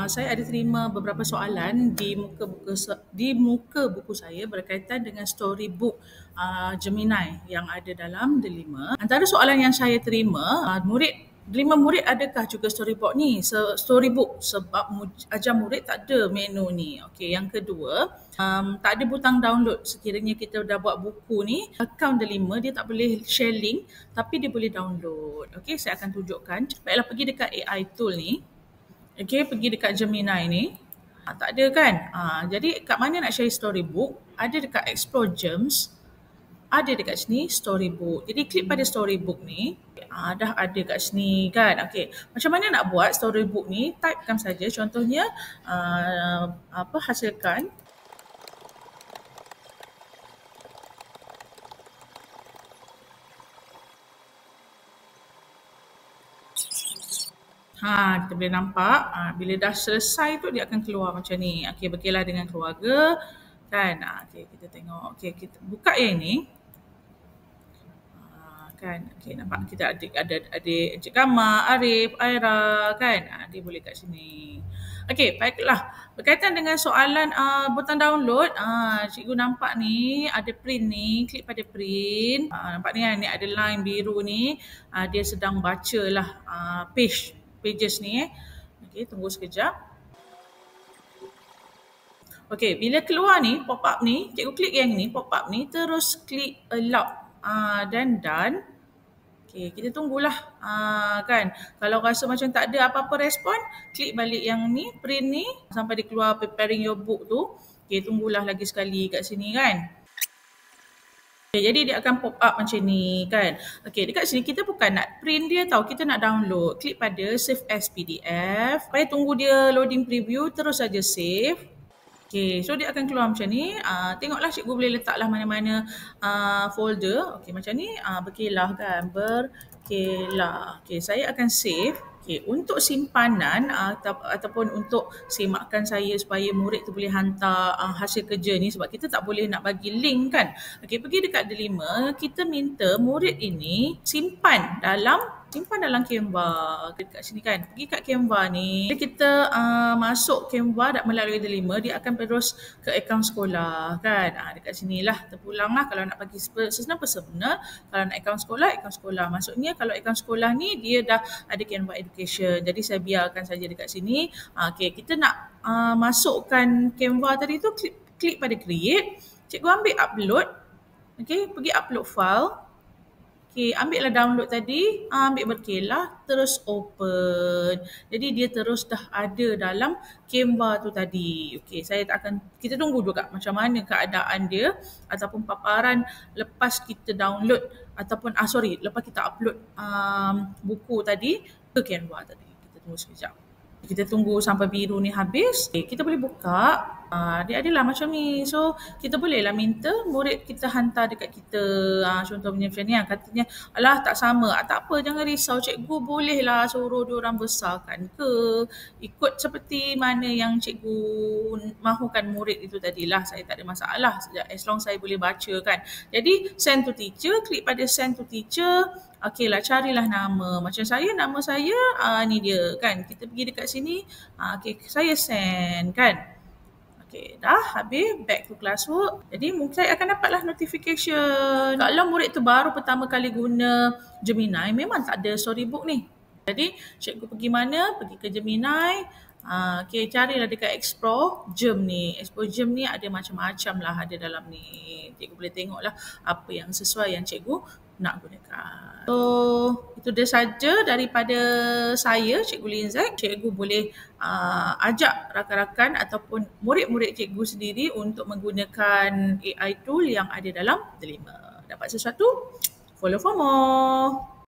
Saya ada terima beberapa soalan di muka buku saya berkaitan dengan storybook Gemini yang ada dalam Delima. Antara soalan yang saya terima, Delima murid adakah juga storybook ni? Storybook sebab ajar murid tak ada menu ni. Okey, yang kedua, tak ada butang download. Sekiranya kita dah buat buku ni, akaun Delima dia tak boleh share link tapi dia boleh download. Okey, saya akan tunjukkan. Baiklah, pergi dekat AI tool ni. Okay, pergi dekat Gemini ni. Tak ada kan? Jadi kat mana nak share storybook? Ada dekat Explore Gems. Ada dekat sini storybook. Jadi klik pada storybook ni. Dah ada kat sini kan? Okay. Macam mana nak buat storybook ni? Typekan saja. Contohnya, hasilkan. Kita boleh nampak bila dah selesai tu dia akan keluar macam ni. Okey, berkelah dengan keluarga kan. Okey, kita tengok. Okey, kita buka yang ni. Kan. Okey, nampak kita ada adik Encik Kama, Arif, Aira kan. Dia boleh kat sini. Okey, baiklah. Berkaitan dengan soalan butang download, cikgu nampak ni ada print ni, klik pada print. Nampak ni kan, ni ada line biru ni. Dia sedang bacalah pages ni. Okey, tunggu sekejap. Okey, bila keluar ni, pop up ni, cikgu klik yang ni, pop up ni, terus klik allow dan done. Okey, kita tunggulah kan. Kalau rasa macam tak ada apa-apa respon, klik balik yang ni, print ni, sampai dia keluar preparing your book tu. Okey, tunggulah lagi sekali kat sini kan. Okay, jadi dia akan pop up macam ni kan. Okay, dekat sini kita bukan nak print dia tau, kita nak download. Klik pada save as PDF. Supaya tunggu dia loading preview, terus saja save. Okay, so dia akan keluar macam ni. Tengoklah cikgu boleh letaklah mana-mana folder. Okay, macam ni berkelah kan, berkelah. Okay, saya akan save. Okay, untuk simpanan ataupun untuk semakkan saya supaya murid tu boleh hantar hasil kerja ni, sebab kita tak boleh nak bagi link kan. Okay, pergi dekat Delima, kita minta murid ini simpan dalam Canva. Dekat sini kan, pergi kat Canva ni, kita masuk Canva melalui Delima, dia akan terus ke akaun sekolah kan. Dekat sinilah terpulanglah kalau nak bagi personal. Kalau nak akaun sekolah. Maksudnya kalau akaun sekolah ni dia dah ada Canva Education. Jadi saya biarkan saja dekat sini. Okay, kita nak masukkan Canva tadi tu, klik pada create. Cikgu ambil upload. Okay, pergi upload file. Okay, ambillah download tadi, ambil berkelah, terus open. Jadi dia terus dah ada dalam Canva tu tadi. Okay, kita tunggu juga macam mana keadaan dia ataupun paparan lepas kita download ataupun lepas kita upload buku tadi ke Canva tadi. Kita tunggu sekejap. Kita tunggu sampai biru ni habis. Kita boleh buka. Dia adalah macam ni. So, kita bolehlah minta murid kita hantar dekat kita. Contohnya macam ni, katanya, alah tak sama. Tak apa, jangan risau. Cikgu bolehlah suruh diorang besarkan ke. Ikut seperti mana yang cikgu mahukan murid itu tadilah. Saya tak ada masalah. As long saya boleh baca kan. Jadi, send to teacher. Klik pada send to teacher. Okey lah, carilah nama. Macam nama saya, ni dia kan. Kita pergi dekat sini. Okey, saya send kan. Okay, dah habis, back to classwork. Jadi mungkin saya akan dapatlah notification. Kalau murid tu baru pertama kali guna Gemini, memang tak ada storybook ni. Jadi cikgu pergi mana? Pergi ke Gemini. Okay, carilah dekat Explore Gem ni. Explore Gem ni ada macam-macam lah ada dalam ni. Cikgu boleh tengoklah apa yang sesuai yang cikgu nak gunakan. So, itu dia saja daripada saya, Cikgu Linzat. Cikgu boleh ajak rakan-rakan ataupun murid-murid cikgu sendiri untuk menggunakan AI tool yang ada dalam Delima. Dapat sesuatu? Follow for more.